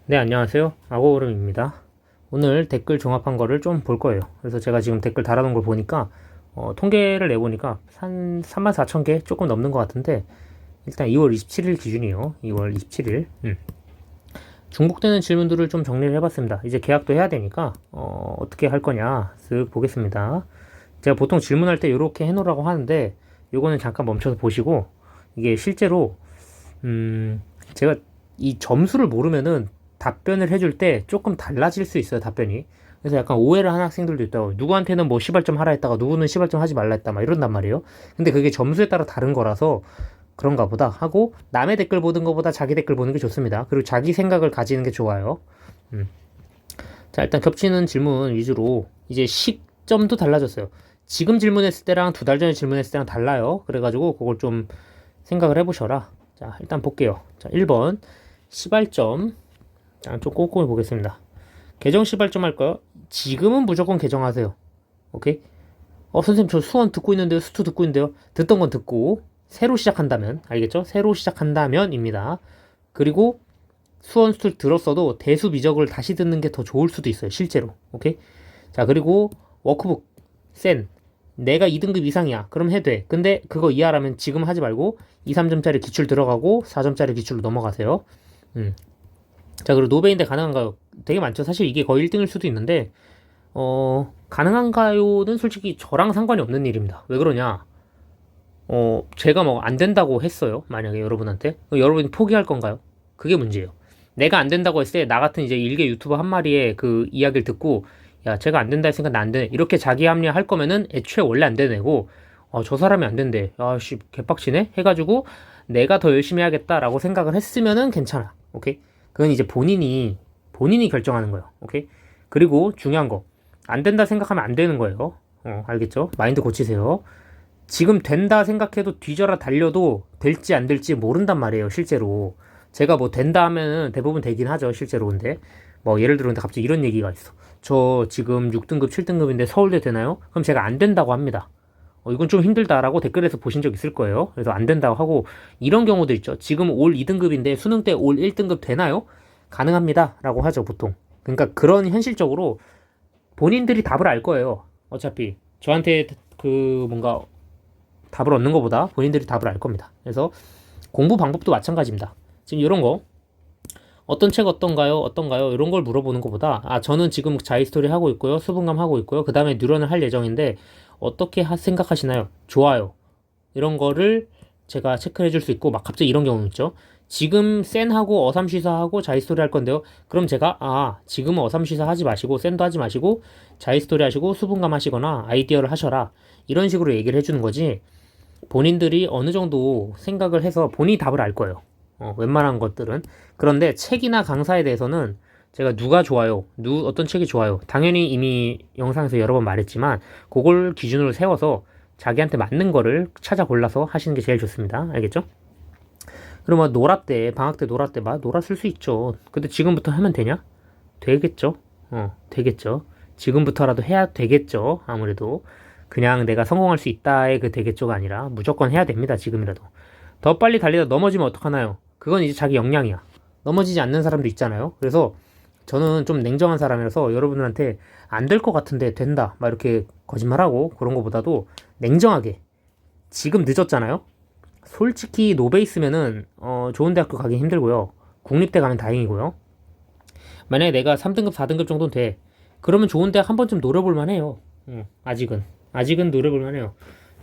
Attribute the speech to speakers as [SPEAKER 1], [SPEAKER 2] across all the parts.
[SPEAKER 1] 네, 안녕하세요. 아고오름입니다. 오늘 댓글 종합한 거를 좀 볼 거예요. 그래서 제가 지금 댓글 달아놓은 걸 보니까, 통계를 내보니까 한 34,000개 조금 넘는 것 같은데, 일단 2월 27일 기준이요. 2월 27일. 중복되는 질문들을 좀 정리를 해봤습니다. 이제 계약도 해야 되니까, 어떻게 할 거냐, 쓱 보겠습니다. 제가 보통 질문할 때 이렇게 해놓으라고 하는데, 요거는 잠깐 멈춰서 보시고, 이게 실제로, 제가 이 점수를 모르면은 답변을 해줄 때 조금 달라질 수 있어요, 답변이. 그래서 약간 오해를 하는 학생들도 있다고. 누구한테는 뭐 시발점 하라 했다가 누구는 시발점 하지 말라 했다 막 이런단 말이에요. 근데 그게 점수에 따라 다른 거라서 그런가 보다 하고, 남의 댓글 보는 것보다 자기 댓글 보는 게 좋습니다. 그리고 자기 생각을 가지는 게 좋아요. 음. 자, 일단 겹치는 질문 위주로 이제 시점도 달라졌어요. 지금 질문했을 때랑 두 달 전에 질문했을 때랑 달라요. 그래가지고 그걸 좀 생각을 해보셔라. 자, 일단 볼게요. 자, 1번 시발점. 자, 좀 꼼꼼히 보겠습니다. 계정 시발점 할까요? 지금은 무조건 계정하세요. 오케이? 선생님 저 수원 듣고 있는데요. 수투 듣고 있는데요. 듣던 건 듣고 새로 시작한다면 알겠죠? 새로 시작한다면입니다. 그리고 수원 수투 들었어도 대수 미적을 다시 듣는 게 더 좋을 수도 있어요. 실제로. 오케이? 자, 그리고 워크북 센 내가 2등급 이상이야. 그럼 해도 돼. 근데 그거 이하라면 지금 하지 말고 2, 3점짜리 기출 들어가고 4점짜리 기출로 넘어가세요. 자, 그리고 노베인데 가능한가요? 되게 많죠. 사실 이게 거의 1등일 수도 있는데, 가능한가요는 솔직히 저랑 상관이 없는 일입니다. 왜 그러냐? 제가 뭐 안 된다고 했어요. 만약에 여러분한테. 그럼 여러분이 포기할 건가요? 그게 문제예요. 내가 안 된다고 했을 때, 나 같은 이제 일개 유튜버 한 마리의 그 이야기를 듣고, 야, 제가 안 된다 했으니까 나 안 되네. 이렇게 자기 합리화할 거면은 애초에 원래 안 되내고, 저 사람이 안 된대. 아, 씨, 개빡치네? 해가지고, 내가 더 열심히 해야겠다라고 생각을 했으면은 괜찮아. 오케이? 그건 이제 본인이 결정하는 거예요. 오케이? 그리고 중요한 거. 안 된다 생각하면 안 되는 거예요. 알겠죠? 마인드 고치세요. 지금 된다 생각해도 뒤져라 달려도 될지 안 될지 모른단 말이에요, 실제로. 제가 뭐 된다 하면은 대부분 되긴 하죠, 실제로. 근데 뭐 예를 들어 근데 갑자기 이런 얘기가 있어. 저 지금 6등급, 7등급인데 서울대 되나요? 그럼 제가 안 된다고 합니다. 이건 좀 힘들다라고 댓글에서 보신 적 있을 거예요. 그래서 안 된다고 하고, 이런 경우도 있죠. 지금 올 2등급인데 수능 때 올 1등급 되나요? 가능합니다. 라고 하죠, 보통. 그러니까 그런 현실적으로 본인들이 답을 알 거예요. 어차피. 저한테 그 뭔가 답을 얻는 것보다 본인들이 답을 알 겁니다. 그래서 공부 방법도 마찬가지입니다. 지금 이런 거, 어떤 책 어떤가요? 어떤가요? 이런 걸 물어보는 것보다, 저는 지금 자이스토리 하고 있고요. 수분감 하고 있고요. 그 다음에 뉴런을 할 예정인데, 어떻게 생각하시나요? 좋아요. 이런 거를 제가 체크해 줄 수 있고, 막 갑자기 이런 경우 있죠. 지금 센하고 어삼시사하고 자이스토리 할 건데요. 그럼 제가, 지금은 어삼시사 하지 마시고, 센도 하지 마시고, 자이스토리 하시고, 수분감 하시거나, 아이디어를 하셔라. 이런 식으로 얘기를 해주는 거지, 본인들이 어느 정도 생각을 해서 본인이 답을 알 거예요. 웬만한 것들은. 그런데 책이나 강사에 대해서는 제가 누가 좋아요, 어떤 책이 좋아요. 당연히 이미 영상에서 여러 번 말했지만, 그걸 기준으로 세워서 자기한테 맞는 거를 찾아 골라서 하시는 게 제일 좋습니다. 알겠죠? 그러면 놀아 때, 방학 때 놀아 때 막 놀았을 수 있죠. 근데 지금부터 하면 되냐? 되겠죠? 되겠죠. 지금부터라도 해야 되겠죠. 아무래도. 그냥 내가 성공할 수 있다의 그 되겠죠가 아니라 무조건 해야 됩니다. 지금이라도. 더 빨리 달리다 넘어지면 어떡하나요? 그건 이제 자기 역량이야. 넘어지지 않는 사람도 있잖아요. 그래서 저는 좀 냉정한 사람이라서 여러분들한테 안 될 것 같은데 된다. 막 이렇게 거짓말하고 그런 것보다도 냉정하게. 지금 늦었잖아요. 솔직히 노베 있으면은 좋은 대학교 가기 힘들고요. 국립대 가면 다행이고요. 만약에 내가 3등급, 4등급 정도는 돼. 그러면 좋은 대학 한 번쯤 노려볼 만해요. 아직은 노려볼 만해요.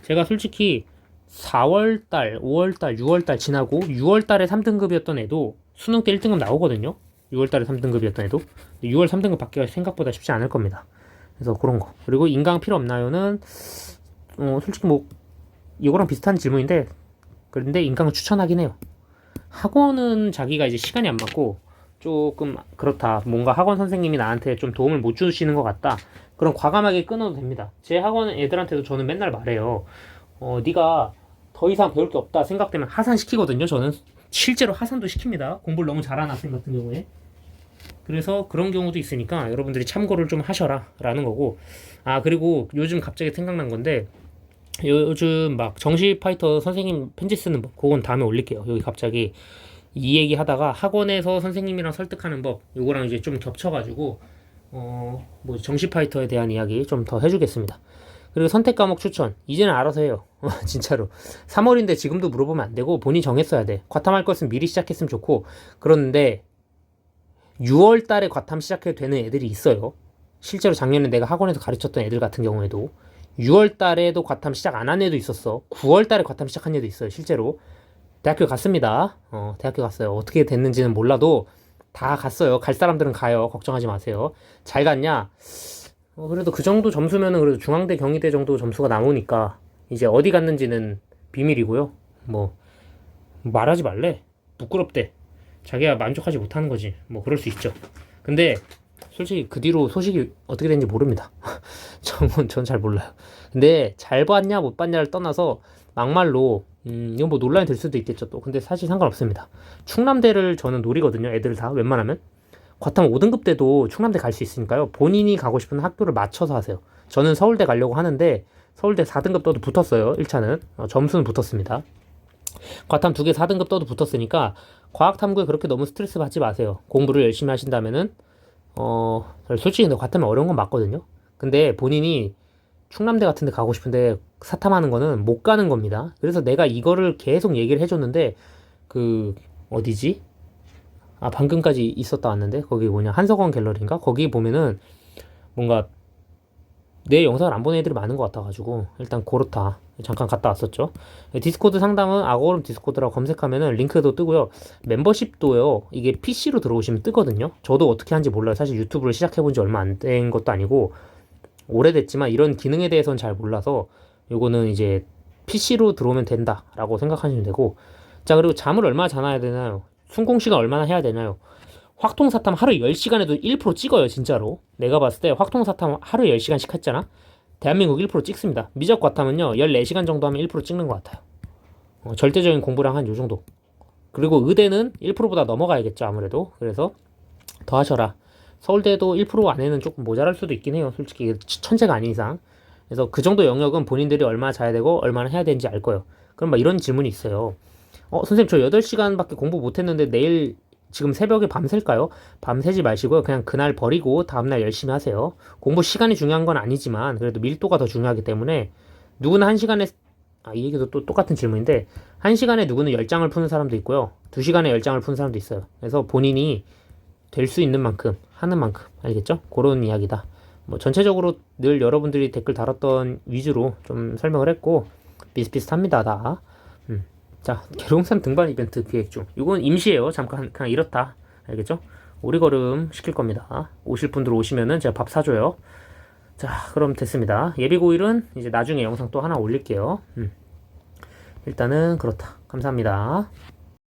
[SPEAKER 1] 제가 솔직히 4월달, 5월달, 6월달 지나고 6월달에 3등급이었던 애도 수능 때 1등급 나오거든요. 6월달에 3등급이었던 애도 6월 3등급 받기가 생각보다 쉽지 않을 겁니다. 그래서 그런 거. 그리고 인강 필요 없나요는 솔직히 뭐 이거랑 비슷한 질문인데, 그런데 인강을 추천하긴 해요. 학원은 자기가 이제 시간이 안 맞고 조금 그렇다. 뭔가 학원 선생님이 나한테 좀 도움을 못 주시는 것 같다. 그럼 과감하게 끊어도 됩니다. 제 학원 애들한테도 저는 맨날 말해요. 네가 더 이상 배울 게 없다 생각되면 하산 시키거든요. 저는 실제로 하산도 시킵니다. 공부를 너무 잘하는 학생 같은 경우에. 그래서 그런 경우도 있으니까 여러분들이 참고를 좀 하셔라 라는 거고. 그리고 요즘 갑자기 생각난 건데, 요즘 막 정시 파이터 선생님 편지 쓰는 법, 그건 다음에 올릴게요. 여기 갑자기 이 얘기 하다가 학원에서 선생님이랑 설득하는 법, 요거랑 이제 좀 겹쳐가지고, 뭐 정시 파이터에 대한 이야기 좀 더 해주겠습니다. 그리고 선택 과목 추천. 이제는 알아서 해요. 진짜로. 3월인데 지금도 물어보면 안 되고 본인이 정했어야 돼. 과탐할 것은 미리 시작했으면 좋고. 그런데 6월 달에 과탐 시작해도 되는 애들이 있어요. 실제로 작년에 내가 학원에서 가르쳤던 애들 같은 경우에도 6월 달에도 과탐 시작 안 한 애도 있었어. 9월 달에 과탐 시작한 애도 있어요. 실제로. 대학교 갔습니다. 대학교 갔어요. 어떻게 됐는지는 몰라도 다 갔어요. 갈 사람들은 가요. 걱정하지 마세요. 잘 갔냐? 그래도 그 정도 점수면은 그래도 중앙대, 경희대 정도 점수가 나오니까 이제 어디 갔는지는 비밀이고요. 뭐 말하지 말래. 부끄럽대. 자기가 만족하지 못하는 거지. 뭐 그럴 수 있죠. 근데 솔직히 그 뒤로 소식이 어떻게 됐는지 모릅니다. 전 잘 몰라요. 근데 잘 봤냐 못 봤냐를 떠나서 막말로 이건 뭐 논란이 될 수도 있겠죠 또. 근데 사실 상관없습니다. 충남대를 저는 노리거든요. 애들 다 웬만하면. 과탐 5등급 때도 충남대 갈 수 있으니까요. 본인이 가고 싶은 학교를 맞춰서 하세요. 저는 서울대 가려고 하는데 서울대 4등급 떠도 붙었어요. 1차는. 점수는 붙었습니다. 과탐 2개 4등급 떠도 붙었으니까 과학탐구에 그렇게 너무 스트레스 받지 마세요. 공부를 열심히 하신다면은 솔직히 근데 과탐이 어려운 건 맞거든요. 근데 본인이 충남대 같은 데 가고 싶은데 사탐하는 거는 못 가는 겁니다. 그래서 내가 이거를 계속 얘기를 해줬는데 그 어디지? 방금까지 있었다 왔는데 거기 뭐냐 한석원 갤러리인가? 거기 보면은 뭔가 내 영상을 안 보는 애들이 많은 것 같아가지고 일단 그렇다. 잠깐 갔다 왔었죠. 디스코드 상담은 아고름 디스코드라고 검색하면은 링크도 뜨고요. 멤버십도요. 이게 PC로 들어오시면 뜨거든요. 저도 어떻게 하는지 몰라요. 사실 유튜브를 시작해본 지 얼마 안 된 것도 아니고 오래됐지만 이런 기능에 대해서는 잘 몰라서 요거는 이제 PC로 들어오면 된다라고 생각하시면 되고. 자, 그리고 잠을 얼마나 자야 되나요? 순공시간 얼마나 해야 되나요? 확통사탐 하루 10시간에도 1% 찍어요, 진짜로. 내가 봤을 때 확통사탐 하루 10시간씩 했잖아? 대한민국 1% 찍습니다. 미적과탐은요, 14시간 정도 하면 1% 찍는 것 같아요. 절대적인 공부량 한 요 정도. 그리고 의대는 1%보다 넘어가야겠죠, 아무래도. 그래서 더 하셔라. 서울대도 1% 안에는 조금 모자랄 수도 있긴 해요. 솔직히 천재가 아닌 이상. 그래서 그 정도 영역은 본인들이 얼마나 자야 되고 얼마나 해야 되는지 알 거예요. 그럼 막 이런 질문이 있어요. 선생님 저 8시간밖에 공부 못했는데 내일 지금 새벽에 밤샐까요? 밤새지 마시고요. 그냥 그날 버리고 다음날 열심히 하세요. 공부 시간이 중요한 건 아니지만 그래도 밀도가 더 중요하기 때문에 누구는 1시간에 이 얘기도 또 똑같은 질문인데 1시간에 누구는 10장을 푸는 사람도 있고요. 2시간에 10장을 푸는 사람도 있어요. 그래서 본인이 될 수 있는 만큼 하는 만큼 알겠죠? 그런 이야기다. 뭐 전체적으로 늘 여러분들이 댓글 달았던 위주로 좀 설명을 했고 비슷비슷합니다 다. 자, 계룡산 등반 이벤트 기획 중. 이건 임시예요. 잠깐 그냥 이렇다. 알겠죠? 오리걸음 시킬 겁니다. 오실 분들 오시면은 제가 밥 사줘요. 자, 그럼 됐습니다. 예비고일은 이제 나중에 영상 또 하나 올릴게요. 일단은 그렇다. 감사합니다.